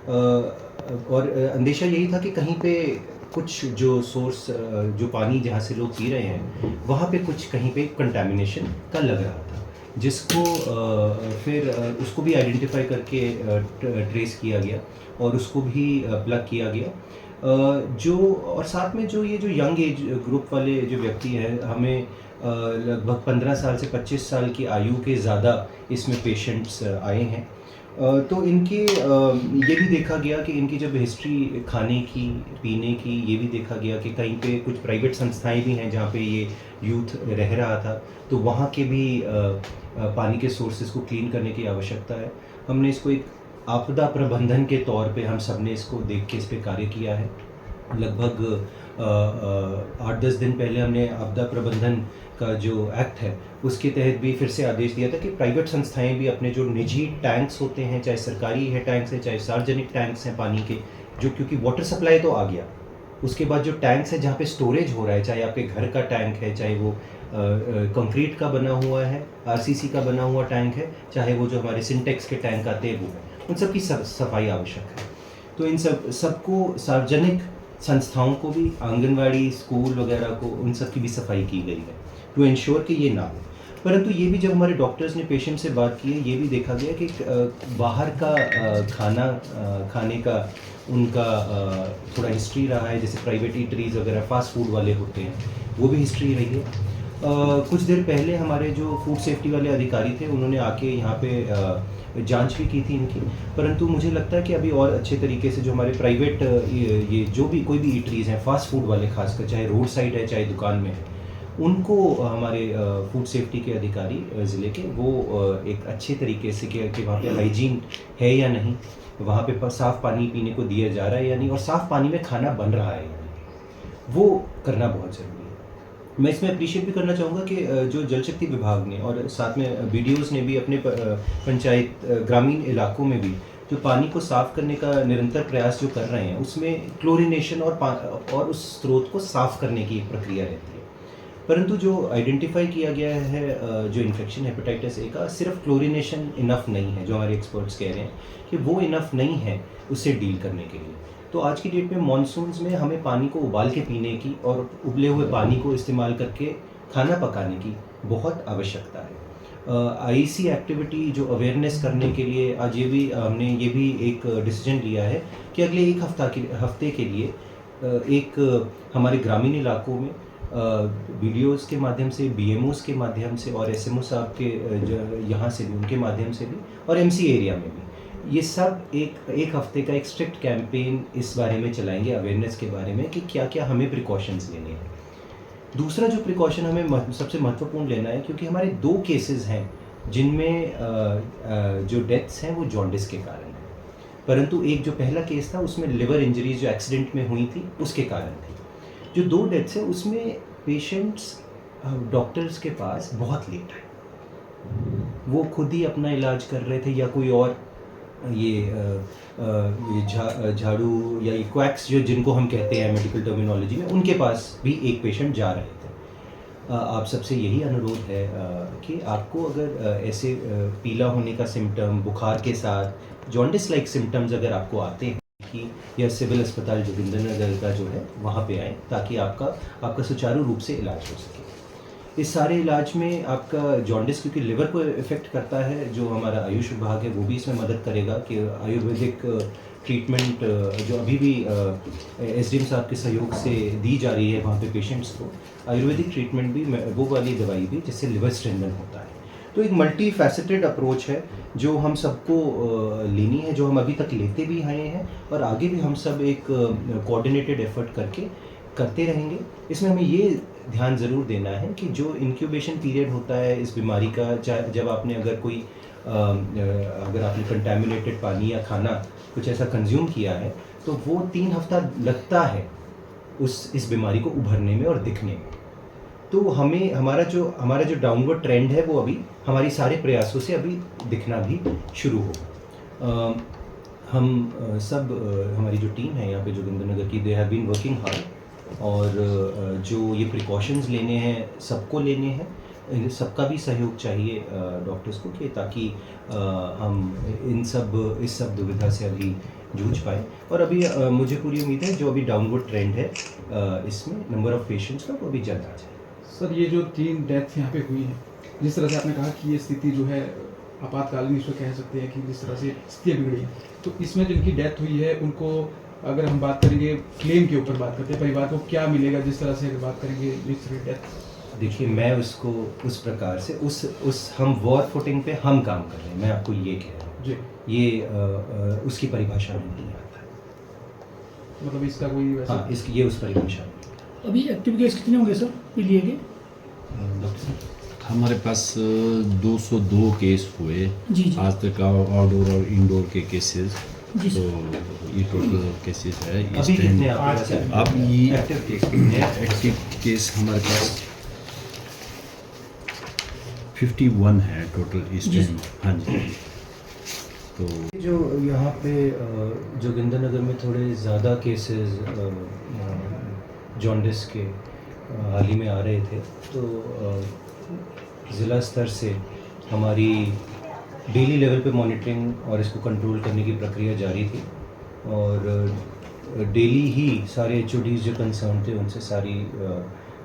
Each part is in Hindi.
और अंदेशा यही था कि कहीं पे कुछ जो सोर्स जो पानी जहाँ से लोग पी रहे हैं वहाँ पे कुछ कहीं पे कंटामिनेशन का लग रहा था, जिसको फिर उसको भी आइडेंटिफाई करके ट्रेस किया गया और उसको भी प्लग किया गया। जो और साथ में जो ये जो यंग एज ग्रुप वाले जो व्यक्ति हैं, हमें लगभग 15 साल से 25 साल की आयु के ज़्यादा इसमें पेशेंट्स आए हैं। तो इनके ये भी देखा गया कि इनकी जब हिस्ट्री खाने की, पीने की, ये भी देखा गया कि कहीं पे कुछ प्राइवेट संस्थाएं भी हैं जहाँ पे ये यूथ रह रहा था, तो वहाँ के भी पानी के सोर्सेज को क्लीन करने की आवश्यकता है। हमने इसको एक आपदा प्रबंधन के तौर पे हम सब ने इसको देख के इस पे कार्य किया है। लगभग 8-10 दिन पहले हमने आपदा प्रबंधन का जो एक्ट है उसके तहत भी फिर से आदेश दिया था कि प्राइवेट संस्थाएं भी अपने जो निजी टैंक्स होते हैं, चाहे सरकारी है टैंक्स हैं, चाहे सार्वजनिक टैंक्स हैं पानी के, जो क्योंकि वाटर सप्लाई तो आ गया, उसके बाद जो टैंक्स है जहाँ पे स्टोरेज हो रहा है, चाहे आपके घर का टैंक है, चाहे वो कंक्रीट का बना हुआ है, आरसीसी का बना हुआ टैंक है, चाहे वो जो हमारे सिंटेक्स के टैंक आते हैं वो है, उन सब की सफाई आवश्यक है। तो इन सबको सार्वजनिक संस्थाओं को भी, आंगनवाड़ी, स्कूल वगैरह को, उन सब की भी सफाई की गई है टू इंश्योर कि ये ना हो। परंतु ये भी जब हमारे डॉक्टर्स ने पेशेंट से बात की है, ये भी देखा गया कि बाहर का खाना खाने का उनका थोड़ा हिस्ट्री रहा है, जैसे प्राइवेट ईटरीज वगैरह फास्ट फूड वाले होते हैं, वो भी हिस्ट्री रही है। कुछ देर पहले हमारे जो फूड सेफ्टी वाले अधिकारी थे उन्होंने आके यहाँ पे जांच भी की थी इनकी, परंतु मुझे लगता है कि अभी और अच्छे तरीके से जो हमारे प्राइवेट ये जो भी कोई भी ईटरीज हैं फास्ट फूड वाले, खासकर चाहे रोड साइड है चाहे दुकान में है, उनको हमारे फूड सेफ्टी के अधिकारी ज़िले के वो एक अच्छे तरीके से कि वहाँ पे हाइजीन है या नहीं, वहाँ पे साफ़ पानी पीने को दिया जा रहा है या नहीं, और साफ़ पानी में खाना बन रहा है या नहीं, वो करना बहुत ज़रूरी है। मैं इसमें अप्रिशिएट भी करना चाहूँगा कि जो जल शक्ति विभाग ने और साथ में बीडीओज़ ने भी अपने पंचायत ग्रामीण इलाकों में भी जो पानी को साफ़ करने का निरंतर प्रयास जो कर रहे हैं, उसमें क्लोरिनेशन और उस स्रोत को साफ़ करने की एक प्रक्रिया रहती है। परंतु जो आइडेंटिफाई किया गया है जो इन्फेक्शन हेपेटाइटिस ए का, सिर्फ क्लोरिनेशन इनफ नहीं है, जो हमारे एक्सपर्ट्स कह रहे हैं कि वो इनफ नहीं है उससे डील करने के लिए। तो आज की डेट में मॉनसून्स में हमें पानी को उबाल के पीने की और उबले हुए पानी को इस्तेमाल करके खाना पकाने की बहुत आवश्यकता है। आईसी एक्टिविटी जो अवेयरनेस करने के लिए आज हमने ये भी एक डिसीजन लिया है कि अगले एक हफ्ते के लिए एक हमारे ग्रामीण इलाकों में वीडियोज़ के माध्यम से, बीएमओज़ के माध्यम से और एसएमओ साहब के यहाँ से भी, उनके माध्यम से भी, और एमसी एरिया में भी, ये सब एक हफ्ते का एक स्ट्रिक्ट कैंपेन इस बारे में चलाएंगे, अवेयरनेस के बारे में कि क्या क्या हमें प्रिकॉशंस लेने हैं। दूसरा जो प्रिकॉशन हमें सबसे महत्वपूर्ण लेना है, क्योंकि हमारे 2 केसेस हैं जिनमें जो डेथ्स हैं वो जॉन्डिस के कारण हैं, परंतु एक जो पहला केस था उसमें लिवर इंजरीज जो एक्सीडेंट में हुई थी उसके कारण थी। जो 2 डेथ्स हैं उसमें पेशेंट्स डॉक्टर्स के पास बहुत लेट आए, वो खुद ही अपना इलाज कर रहे थे या कोई और ये झाड़ू या ये क्वैक्स जो जिनको हम कहते हैं मेडिकल टर्मिनोलॉजी में, उनके पास भी एक पेशेंट जा रहे थे। आप सबसे यही अनुरोध है कि आपको अगर ऐसे पीला होने का सिम्टम, बुखार के साथ जॉन्डिस लाइक सिम्टम्स अगर आपको आते हैं कि या सिविल अस्पताल जोगिंद्रनगर का जो है वहाँ पे आएँ, ताकि आपका सुचारू रूप से इलाज हो सके। इस सारे इलाज में आपका जॉन्डिस क्योंकि लिवर को इफ़ेक्ट करता है, जो हमारा आयुष विभाग है वो भी इसमें मदद करेगा कि आयुर्वेदिक ट्रीटमेंट जो अभी भी एसडीएम साहब के सहयोग से दी जा रही है वहाँ पे पेशेंट्स को, आयुर्वेदिक ट्रीटमेंट भी, वो वाली दवाई भी, जिससे लिवर स्ट्रेंथन होता है। तो एक मल्टी फैसेटेड अप्रोच है जो हम सबको लेनी है, जो हम अभी तक लेते भी आए हैं और आगे भी हम सब एक कोऑर्डिनेटेड एफर्ट करते रहेंगे। इसमें हमें ये ध्यान ज़रूर देना है कि जो इंक्यूबेशन पीरियड होता है इस बीमारी का, जब आपने अगर आपने कंटैमिनेटेड पानी या खाना कुछ ऐसा कंज्यूम किया है, तो वो 3 हफ्ता लगता है इस बीमारी को उभरने में और दिखने में। तो हमारा जो डाउनवर्ड ट्रेंड है वो अभी हमारी सारे प्रयासों से अभी दिखना भी शुरू होगा। हम सब हमारी जो टीम है यहाँ पे जोगिंद्रनगर की, they have been working hard, और जो ये प्रिकॉशंस लेने हैं सबको लेने हैं। सबका भी सहयोग चाहिए डॉक्टर्स को, कि ताकि हम इस सब दुविधा से अभी जूझ पाए। और अभी मुझे पूरी उम्मीद है जो अभी डाउनवर्ड ट्रेंड है इसमें नंबर ऑफ़ पेशेंट्स का, वो अभी जल्द आ जाए। सर, ये जो 3 डेथ यहाँ पे हुई हैं, जिस तरह से आपने कहा कि ये स्थिति जो है आपातकालीन, इसको कह सकते हैं कि जिस तरह से स्थितियाँ बिगड़ी हैं, तो इसमें जिनकी डेथ हुई है उनको अगर हम बात करेंगे क्लेम के ऊपर बात करते हैं, परिवार को क्या मिलेगा? जिस तरह से अगर बात करेंगे जिस तरह डेथ, देखिए, मैं उसको उस प्रकार से उस हम वॉर फुटिंग पे हम काम कर रहे हैं, मैं आपको ये कह रहा हूँ। जी, ये उसकी परिभाषा में नहीं आता है। मतलब इसका कोई वैसा हाँ, ये उस परिभाषा में। अभी एक्टिव केस कितने होंगे सर लिए गए? डॉक्टर साहब, हमारे पास 202 केस हुए जी जी आज तक, आउटडोर और इंडोर के केसेस। जी तो सर। ये टोटल केसेस है इस अभी टाइम। कितने आपके पास हैं? अब ये एक्टिव केस कितने हैं? एक्टिव केस हमारे पास 51 है टोटल इस जी, टाइम। हाँ जी। तो जो यहाँ पे जोगिंदर नगर में थोड़े ज़्यादा केसेस जॉन्डिस के हाल ही में आ रहे थे, तो ज़िला स्तर से हमारी डेली लेवल पे मॉनिटरिंग और इसको कंट्रोल करने की प्रक्रिया जारी थी। और डेली ही सारे एचओडीज़ जो कंसर्न थे उनसे सारी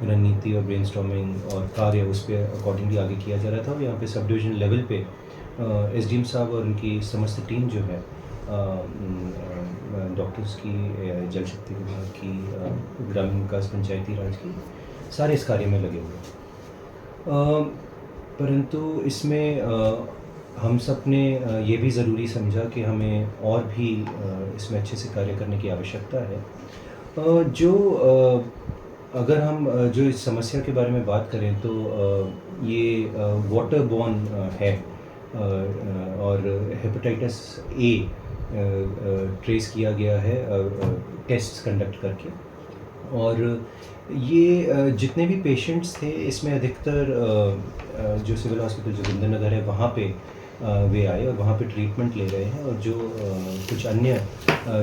रणनीति और ब्रेनस्टॉर्मिंग और कार्य उस पर अकॉर्डिंगली आगे किया जा रहा था। और यहाँ पे सब डिवीज़न लेवल पे एसडीएम साहब और उनकी समस्त टीम जो है, डॉक्टर्स की, जल शक्ति विभाग की, ग्रामीण विकास पंचायती राज की, सारे इस कार्य में लगे हुए। परंतु इसमें हम सब ने ये भी ज़रूरी समझा कि हमें और भी इसमें अच्छे से कार्य करने की आवश्यकता है। अगर हम जो इस समस्या के बारे में बात करें तो ये वाटर बॉर्न है, और हेपेटाइटिस ए ट्रेस किया गया है टेस्ट्स कंडक्ट करके। और ये जितने भी पेशेंट्स थे इसमें अधिकतर जो सिविल हॉस्पिटल जोगिंदर नगर है वहाँ पे वे आए और वहाँ पे ट्रीटमेंट ले रहे हैं। और जो कुछ अन्य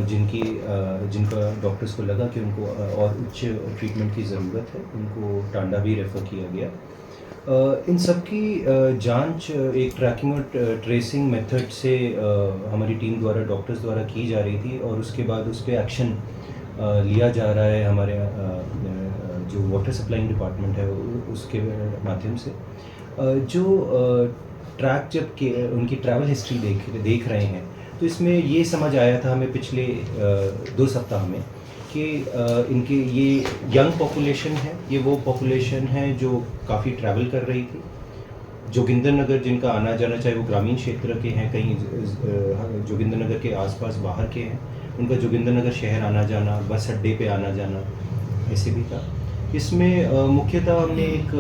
जिनका डॉक्टर्स को लगा कि उनको और उच्च ट्रीटमेंट की ज़रूरत है, उनको टांडा भी रेफ़र किया गया। इन सब की जांच एक ट्रैकिंग और ट्रेसिंग मेथड से हमारी टीम द्वारा, डॉक्टर्स द्वारा की जा रही थी। और उसके बाद उस पर एक्शन लिया जा रहा है हमारे जो वाटर सप्लाइंग डिपार्टमेंट है उसके माध्यम से। जो ट्रैक जब के उनकी ट्रैवल हिस्ट्री देख रहे हैं, तो इसमें ये समझ आया था हमें पिछले 2 सप्ताह में कि इनके ये यंग पॉपुलेशन है, ये वो पॉपुलेशन है जो काफ़ी ट्रैवल कर रही थी। जोगिंदर नगर जिनका आना जाना, चाहे वो ग्रामीण क्षेत्र के हैं, कहीं जोगिंदर नगर के आसपास बाहर के हैं, उनका जोगिंदर नगर शहर आना जाना, बस अड्डे पे आना जाना ऐसे भी था। इसमें मुख्यतः हमने एक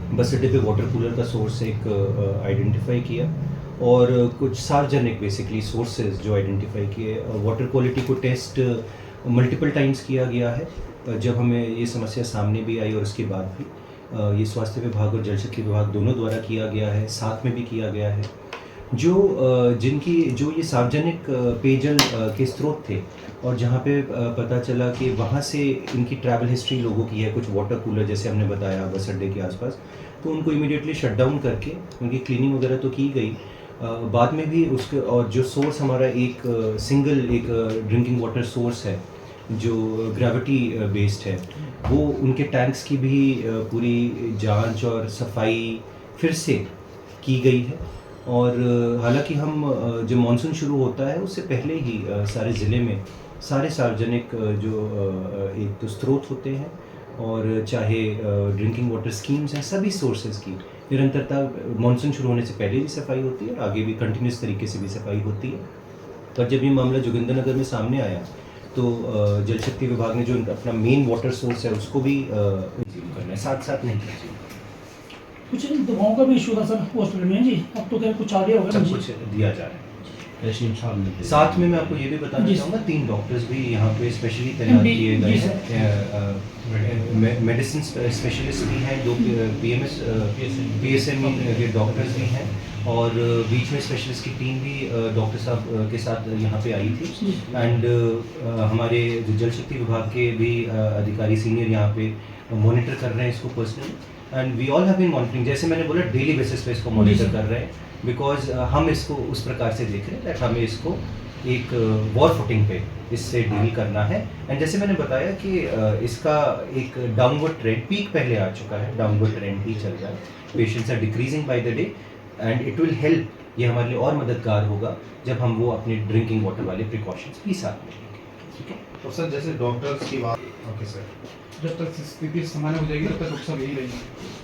बस अड्डे पे वाटर कूलर का सोर्स एक आइडेंटिफाई किया, और कुछ सार्वजनिक बेसिकली सोर्सेज जो आइडेंटिफाई किए। वाटर क्वालिटी को टेस्ट मल्टीपल टाइम्स किया गया है जब हमें ये समस्या सामने भी आई, और उसके बाद भी ये स्वास्थ्य विभाग और जल शक्ति विभाग दोनों द्वारा किया गया है, साथ में भी किया गया है। जो ये सार्वजनिक पेयजल के स्रोत थे, और जहाँ पे पता चला कि वहाँ से इनकी ट्रैवल हिस्ट्री लोगों की है, कुछ वाटर कूलर जैसे हमने बताया बस अड्डे के आसपास, तो उनको इमीडिएटली शट डाउन करके उनकी क्लीनिंग वगैरह तो की गई। बाद में भी उसके, और जो सोर्स हमारा एक सिंगल ड्रिंकिंग वाटर सोर्स है जो ग्रेविटी बेस्ड है, वो उनके टैंक्स की भी पूरी जांच और सफाई फिर से की गई है। और हालांकि हम जो मानसून शुरू होता है उससे पहले ही सारे ज़िले में सारे सार्वजनिक जो एक तो स्रोत होते हैं, और चाहे ड्रिंकिंग वाटर स्कीम्स हैं, सभी सोर्सेज की निरंतरता मानसून शुरू होने से पहले भी सफाई होती है और आगे भी कंटिन्यूस तरीके से भी सफाई होती है। पर जब ये मामला जोगिंदर नगर में सामने आया तो जल शक्ति विभाग ने जो अपना मेन वाटर सोर्स है उसको भी करना है, साथ साथ नहीं करना। कुछ दवाओं का भी इशू था सर हॉस्पिटल में जी, अब तो क्या कुछ आ गया होगा सब मुझे। कुछ दिया जा रहा है। एसडीएम साहब ने साथ में मैं आपको ये भी बताना जी। चाहूँगा 3 डॉक्टर्स भी यहाँ पे स्पेशली तैनात MD, किए गए जी हैं। मेडिसिन स्पेशलिस्ट भी हैं, 2 PSM के डॉक्टर्स भी हैं, और बीच में स्पेशलिस्ट की टीम भी डॉक्टर साहब के साथ यहाँ पे आई थी। एंड हमारे जो जल शक्ति विभाग के भी अधिकारी सीनियर यहाँ पे मॉनिटर कर रहे हैं इसको personally. And we all have been monitoring, जैसे मैंने बोला डेली बेसिस पे इसको मॉनिटर कर रहे हैं, बिकॉज हम इसको उस प्रकार से देख रहे हैं दैट हमें इसको एक वॉर फुटिंग पे इससे डील करना है। एंड जैसे मैंने बताया कि इसका एक डाउनवर्ड ट्रेंड, पीक पहले आ चुका है, डाउनवर्ड ट्रेंड ही चल रहा है, patients are decreasing by the day and it will help, ये हमारे लिए और मददगार होगा जब हम वो अपने ड्रिंकिंग वाटर वाले प्रिकॉशंस भी साथ में लेंगे। ठीक है, तो सर जैसे डॉक्टर्स की बात, ओके सर, जब तक स्थिति सामान्य हो जाएगी तब तक डॉक्टर साहब यही रहेंगे।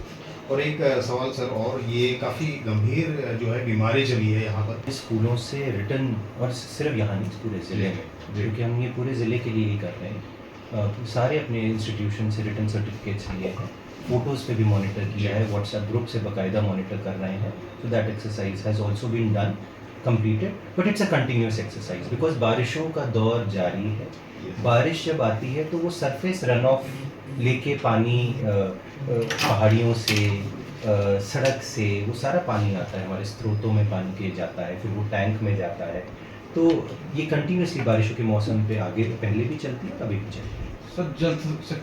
और एक सवाल सर, और ये काफ़ी गंभीर जो है बीमारी चली है यहाँ पर। स्कूलों से रिटर्न, और सिर्फ यहाँ नहीं, पूरे ज़िले में, जी। क्योंकि हम ये पूरे ज़िले के लिए ही कर रहे हैं, सारे अपने इंस्टीट्यूशन से रिटर्न सर्टिफिकेट्स लिए हैं, फ़ोटोज़ पे भी मॉनिटर किया है, व्हाट्सएप ग्रुप से बाकायदा मॉनिटर कर रहे हैं। So that exercise has also been done, completed, but it's a continuous exercise because बारिशों का दौर जारी है। बारिश जब आती है तो वो सरफेस रन ऑफ लेके पानी पहाड़ियों से, सड़क से, वो सारा पानी आता है, हमारे स्रोतों में पानी के जाता है, फिर वो टैंक में जाता है। तो ये कंटिन्यूसली बारिशों के मौसम पे आगे पहले भी चलती है, अभी भी चलती है। सर जल